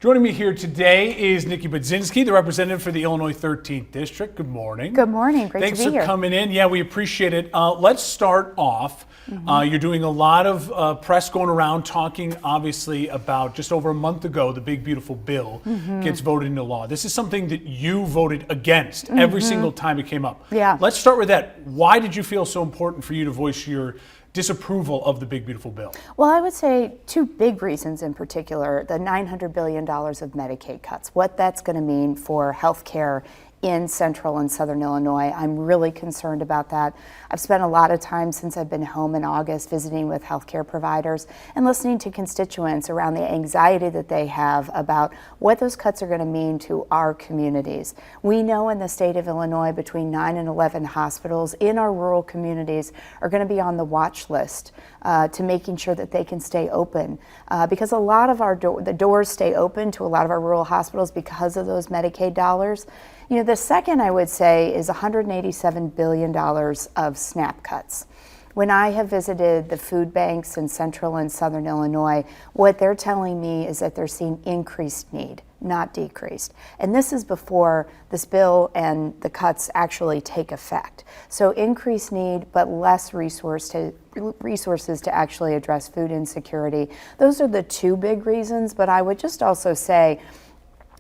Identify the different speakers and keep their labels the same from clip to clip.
Speaker 1: Joining me here today is Nikki Budzinski, the representative for the Illinois 13th District. Good morning.
Speaker 2: Good morning. Great
Speaker 1: Thanks
Speaker 2: to be here.
Speaker 1: Thanks for coming in. Yeah, we appreciate it. Let's start off. You're doing a lot of press going around talking, obviously, about just over a month ago, the big, beautiful bill gets voted into law. This is something that you voted against every single time it came up.
Speaker 2: Yeah.
Speaker 1: Let's start with that. Why did you feel so important for you to voice your disapproval of the big, beautiful bill?
Speaker 2: Well, I would say two big reasons in particular: the $900 billion of Medicaid cuts, what that's going to mean for health care in central and southern Illinois. I'm really concerned about that. I've spent a lot of time since I've been home in August visiting with healthcare providers and listening to constituents around the anxiety that they have about what those cuts are going to mean to our communities. We know in the state of Illinois between 9 and 11 hospitals in our rural communities are going to be on the watch list to making sure that they can stay open because a lot of the doors stay open to a lot of our rural hospitals because of those Medicaid dollars. You know, the second I would say is $187 billion of SNAP cuts. When I have visited the food banks in central and southern Illinois, what they're telling me is that they're seeing increased need, not decreased. And this is before this bill and the cuts actually take effect. So increased need, but less resources to actually address food insecurity. Those are the two big reasons, but I would just also say,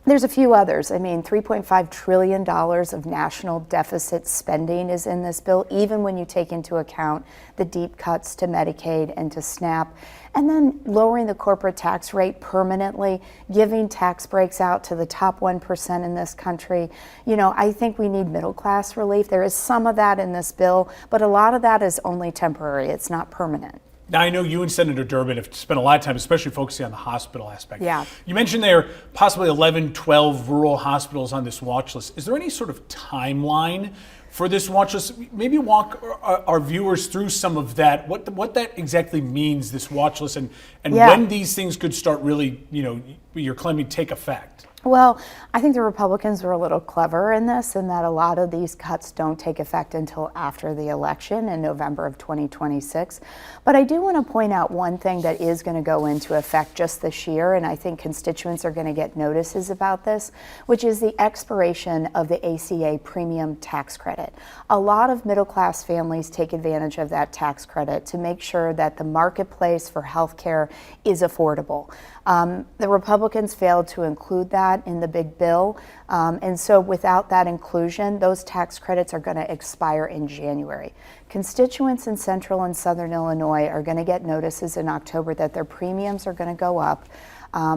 Speaker 2: there's a few others. I mean, $3.5 trillion of national deficit spending is in this bill, even when you take into account the deep cuts to Medicaid and to SNAP. And then lowering the corporate tax rate permanently, giving tax breaks out to the top 1% in this country. You know, I think we need middle class relief. There is some of that in this bill, but a lot of that is only temporary. It's not permanent.
Speaker 1: Now, I know you and Senator Durbin have spent a lot of time, especially focusing on the hospital aspect.
Speaker 2: Yeah.
Speaker 1: You mentioned there are possibly 11, 12 rural hospitals on this watch list. Is there any sort of timeline for this watch list? Maybe walk our viewers through some of that, what that exactly means, this watch list, and when these things could start really, you know, you're claiming take effect.
Speaker 2: Well, I think the Republicans were a little clever in this, in that a lot of these cuts don't take effect until after the election in November of 2026. But I do want to point out one thing that is going to go into effect just this year, and I think constituents are going to get notices about this, which is the expiration of the ACA premium tax credit. A lot of middle-class families take advantage of that tax credit to make sure that the marketplace for health care is affordable. The Republicans failed to include that in the big bill, and so without that inclusion, those tax credits are going to expire in January. Constituents in central and southern Illinois are going to get notices in October that their premiums are going to go up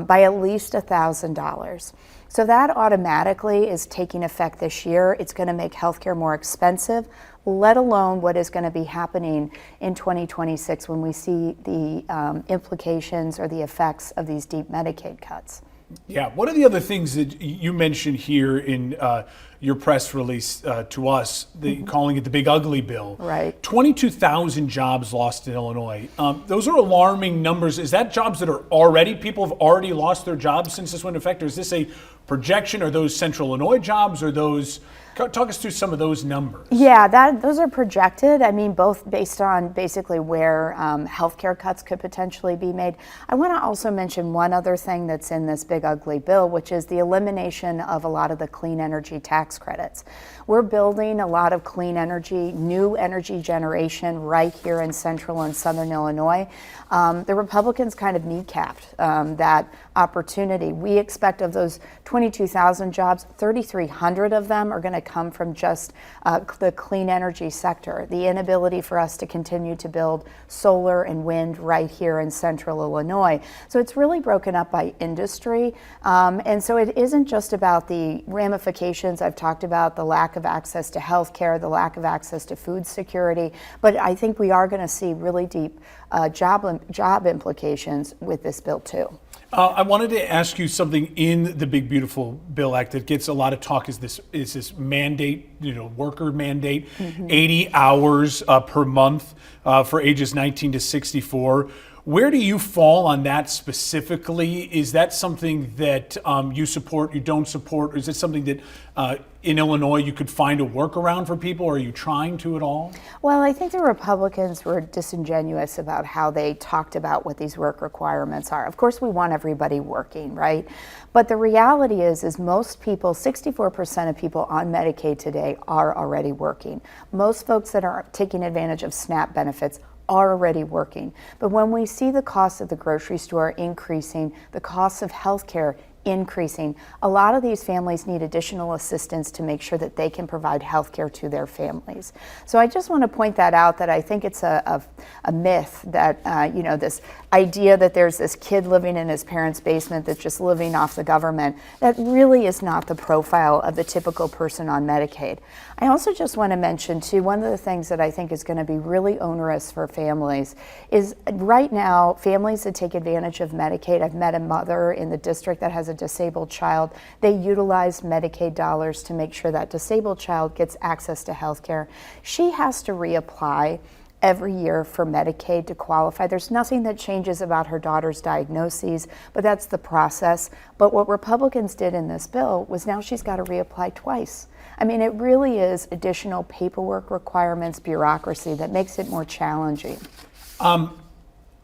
Speaker 2: by at least $1,000. So that automatically is taking effect this year. It's going to make healthcare more expensive, let alone what is going to be happening in 2026 when we see the implications or the effects of these deep Medicaid cuts.
Speaker 1: Yeah, what are the other things that you mentioned here in your press release to us, calling it the big ugly bill?
Speaker 2: Right.
Speaker 1: 22,000 jobs lost in Illinois. Those are alarming numbers. Is that jobs that are already, people have already lost their jobs since this went into effect? Or is this a projection? Are those central Illinois jobs? Or those, talk us through some of those numbers.
Speaker 2: Yeah, those are projected. I mean, both based on basically where healthcare cuts could potentially be made. I want to also mention one other thing that's in this big ugly bill, which is the elimination of a lot of the clean energy tax credits. We're building a lot of clean energy, new energy generation right here in central and southern Illinois. The Republicans kind of kneecapped that opportunity. We expect of those 22,000 jobs, 3,300 of them are going to come from just the clean energy sector, the inability for us to continue to build solar and wind right here in central Illinois. So it's really broken up by industry. And so it isn't just about the ramifications I've talked about, the lack of access to health care, the lack of access to food security, but I think we are going to see really deep job implications with this bill too.
Speaker 1: I wanted to ask you something in the Big Beautiful Bill Act that gets a lot of talk is this mandate, worker mandate, 80 hours per month for ages 19 to 64. Where do you fall on that specifically? Is that something that you support, you don't support? Or is it something that in Illinois you could find a workaround for people? Or are you trying to at all?
Speaker 2: Well, I think the Republicans were disingenuous about how they talked about what these work requirements are. Of course, we want everybody working, right? But the reality is most people, 64% of people on Medicaid today are already working. Most folks that are taking advantage of SNAP benefits are already working. But when we see the cost of the grocery store increasing, the cost of healthcare increasing, a lot of these families need additional assistance to make sure that they can provide health care to their families. So I just want to point that out, that I think it's a myth that, this idea that there's this kid living in his parents' basement that's just living off the government. That really is not the profile of the typical person on Medicaid. I also just want to mention too, one of the things that I think is going to be really onerous for families is right now, families that take advantage of Medicaid, I've met a mother in the district that has a disabled child. They utilize Medicaid dollars to make sure that disabled child gets access to health care. She has to reapply every year for Medicaid to qualify. There's nothing that changes about her daughter's diagnoses, but that's the process. But what Republicans did in this bill was now she's got to reapply twice. I mean, it really is additional paperwork requirements, bureaucracy that makes it more challenging.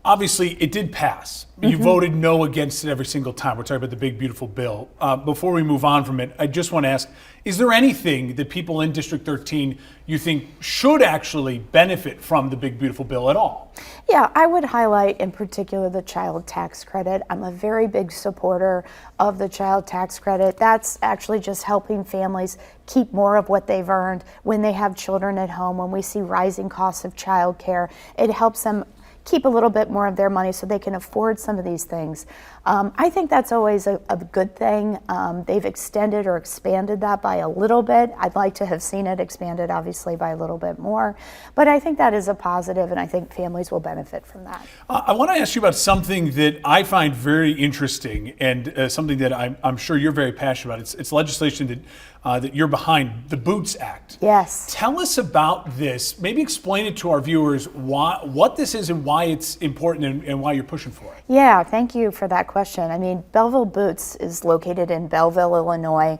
Speaker 1: Obviously, it did pass. You voted no against it every single time. We're talking about the big, beautiful bill. Before we move on from it, I just want to ask, is there anything that people in District 13 you think should actually benefit from the big, beautiful bill at all?
Speaker 2: Yeah, I would highlight in particular the child tax credit. I'm a very big supporter of the child tax credit. That's actually just helping families keep more of what they've earned when they have children at home. When we see rising costs of childcare, it helps them keep a little bit more of their money so they can afford some of these things. I think that's always a good thing. They've extended or expanded that by a little bit. I'd like to have seen it expanded, obviously, by a little bit more. But I think that is a positive, and I think families will benefit from that.
Speaker 1: I want to ask you about something that I find very interesting, and something that I'm sure you're very passionate about. It's legislation that you're behind, the Boots Act.
Speaker 2: Yes.
Speaker 1: Tell us about this. Maybe explain it to our viewers what this is and why it's important and why you're pushing for it.
Speaker 2: Yeah, thank you for that question. I mean, Belleville Boots is located in Belleville, Illinois.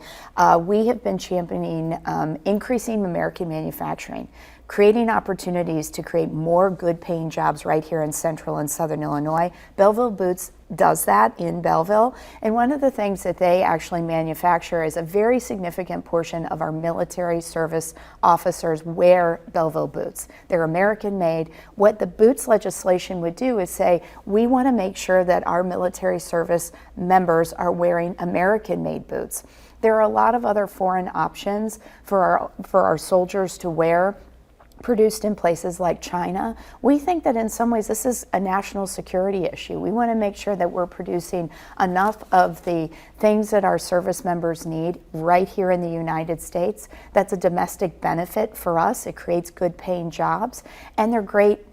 Speaker 2: We have been championing increasing American manufacturing, creating opportunities to create more good-paying jobs right here in central and southern Illinois. Belleville Boots does that in Belleville, and one of the things that they actually manufacture is a very significant portion of our military service officers wear Belleville boots. They're American made. What the boots legislation would do is say, we want to make sure that our military service members are wearing American made boots. There are a lot of other foreign options for our soldiers to wear, produced in places like China. We think that in some ways this is a national security issue. We want to make sure that we're producing enough of the things that our service members need right here in the United States. That's a domestic benefit for us. It creates good paying jobs, and they're great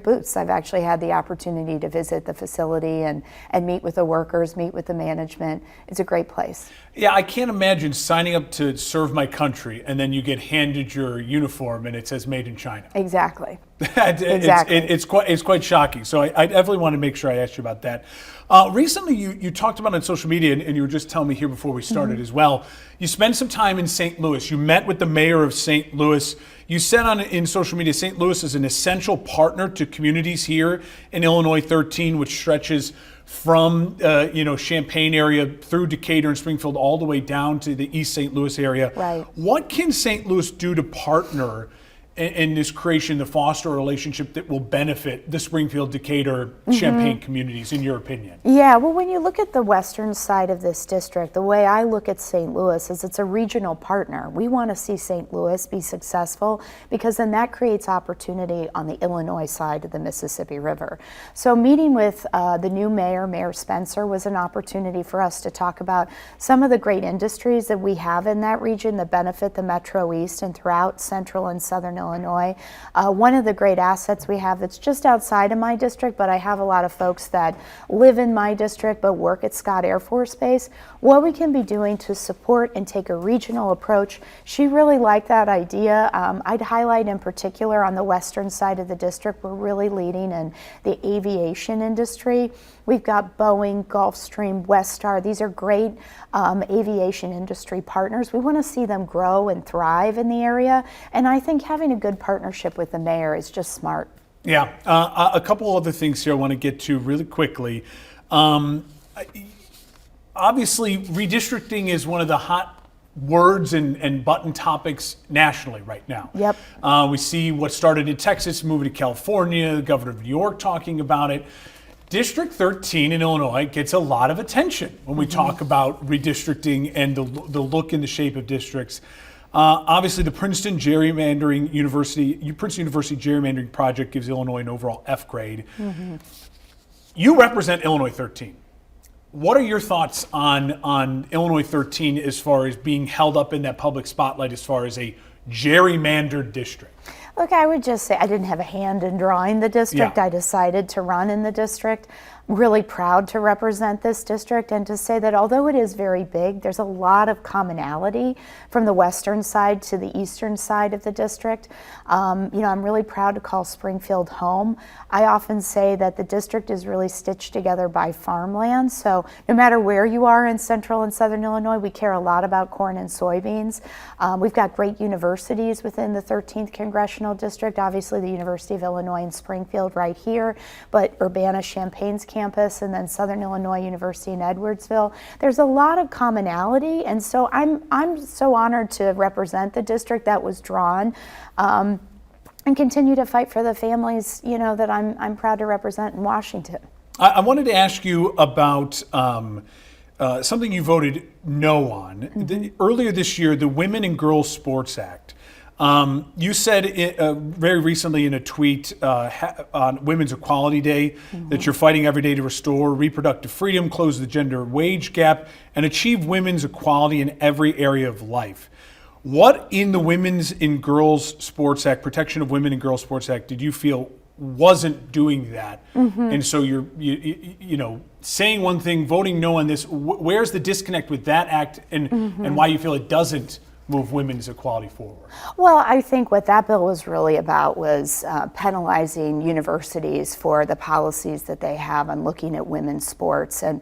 Speaker 2: boots. I've actually had the opportunity to visit the facility and meet with the workers, meet with the management. It's a great place.
Speaker 1: Yeah, I can't imagine signing up to serve my country and then you get handed your uniform and it says made in China.
Speaker 2: Exactly.
Speaker 1: Exactly. It's quite shocking. So I definitely want to make sure I asked you about that. Recently, you talked about on social media, and you were just telling me here before we started as well, you spent some time in St. Louis. You met with the mayor of St. Louis. You said in social media, St. Louis is an essential partner to communities here in Illinois 13, which stretches from Champaign area through Decatur and Springfield all the way down to the East St. Louis area.
Speaker 2: Right.
Speaker 1: What can St. Louis do to partner in this creation, the foster a relationship that will benefit the Springfield, Decatur, Champaign communities, in your opinion?
Speaker 2: Yeah, well, when you look at the western side of this district, the way I look at St. Louis is it's a regional partner. We want to see St. Louis be successful because then that creates opportunity on the Illinois side of the Mississippi River. So meeting with the new mayor, Mayor Spencer, was an opportunity for us to talk about some of the great industries that we have in that region that benefit the Metro East and throughout central and southern Illinois. Illinois. One of the great assets we have that's just outside of my district, but I have a lot of folks that live in my district but work at Scott Air Force Base, what we can be doing to support and take a regional approach. She really liked that idea. I'd highlight in particular on the western side of the district, we're really leading in the aviation industry. We've got Boeing, Gulfstream, Westar. These are great aviation industry partners. We want to see them grow and thrive in the area. And I think having a good partnership with the mayor is just smart.
Speaker 1: Yeah. A couple other things here I want to get to really quickly. Obviously, redistricting is one of the hot words and button topics nationally right now.
Speaker 2: Yep.
Speaker 1: We see what started in Texas, moving to California, the governor of New York talking about it. District 13 in Illinois gets a lot of attention when we talk about redistricting and the look and the shape of districts. Obviously, the Princeton University gerrymandering project gives Illinois an overall F grade. You represent Illinois 13. What are your thoughts on Illinois 13 as far as being held up in that public spotlight as far as a gerrymandered district?
Speaker 2: Look, I would just say I didn't have a hand in drawing the district.
Speaker 1: Yeah.
Speaker 2: I decided to run in the district. Really proud to represent this district and to say that although it is very big, there's a lot of commonality from the western side to the eastern side of the district. I'm really proud to call Springfield home. I often say that the district is really stitched together by farmland. So no matter where you are in central and southern Illinois, we care a lot about corn and soybeans. We've got great universities within the 13th Congressional District. Obviously, the University of Illinois in Springfield right here, but Urbana-Champaign's campus, and then Southern Illinois University in Edwardsville. There's a lot of commonality, and so I'm so honored to represent the district that was drawn, and continue to fight for the families, that I'm proud to represent in Washington.
Speaker 1: I wanted to ask you about something you voted no on. Earlier this year, the Women and Girls Sports Act. You said very recently in a tweet on Women's Equality Day that you're fighting every day to restore reproductive freedom, close the gender wage gap, and achieve women's equality in every area of life. What in the Women's and Girls Sports Act, Protection of Women and Girls Sports Act, did you feel wasn't doing that? And so you're saying one thing, voting no on this. Where's the disconnect with that act, and why you feel it doesn't move women's equality forward?
Speaker 2: Well, I think what that bill was really about was penalizing universities for the policies that they have on looking at women's sports and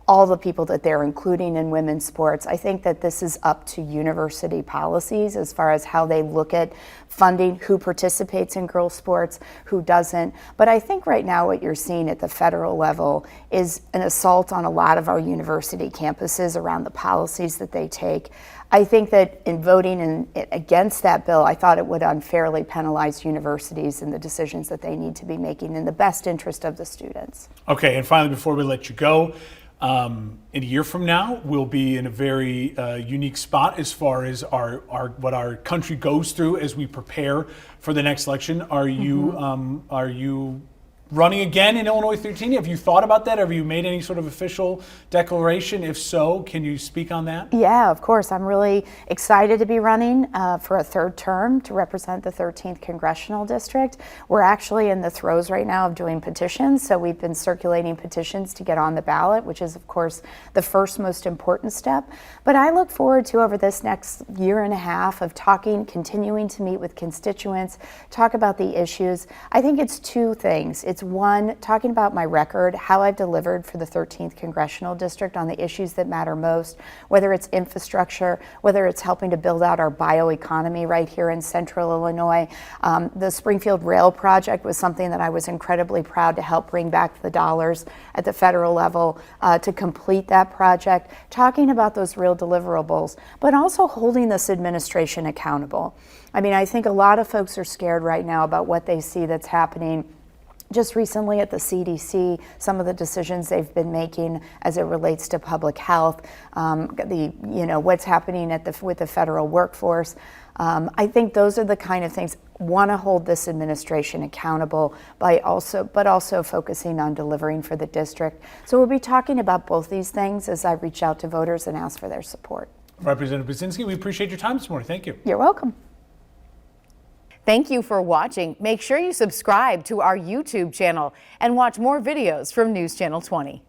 Speaker 2: all the people that they're including in women's sports. I think that this is up to university policies as far as how they look at funding, who participates in girls' sports, who doesn't. But I think right now what you're seeing at the federal level is an assault on a lot of our university campuses around the policies that they take. I think that in voting against that bill, I thought it would unfairly penalize universities and the decisions that they need to be making in the best interest of the students.
Speaker 1: Okay, and finally, before we let you go, in a year from now, we'll be in a very unique spot as far as what our country goes through as we prepare for the next election. Are you running again in Illinois 13? Have you thought about that? Have you made any sort of official declaration? If so, can you speak on that?
Speaker 2: Yeah, of course. I'm really excited to be running for a third term to represent the 13th Congressional District. We're actually in the throes right now of doing petitions, so we've been circulating petitions to get on the ballot, which is, of course, the first most important step. But I look forward to, over this next year and a half, of continuing to meet with constituents, talk about the issues. I think it's two things. It's one, talking about my record, how I've delivered for the 13th Congressional District on the issues that matter most, whether it's infrastructure, whether it's helping to build out our bioeconomy right here in central Illinois. The Springfield Rail Project was something that I was incredibly proud to help bring back the dollars at the federal level to complete that project, talking about those real deliverables, but also holding this administration accountable. I mean, I think a lot of folks are scared right now about what they see that's happening just recently at the CDC, some of the decisions they've been making as it relates to public health, what's happening with the federal workforce. I think those are the kind of things. Want to hold this administration accountable but also focusing on delivering for the district. So we'll be talking about both these things as I reach out to voters and ask for their support.
Speaker 1: Representative Budzinski, we appreciate your time this morning. Thank you.
Speaker 2: You're welcome.
Speaker 3: Thank you for watching. Make sure you subscribe to our YouTube channel and watch more videos from News Channel 20.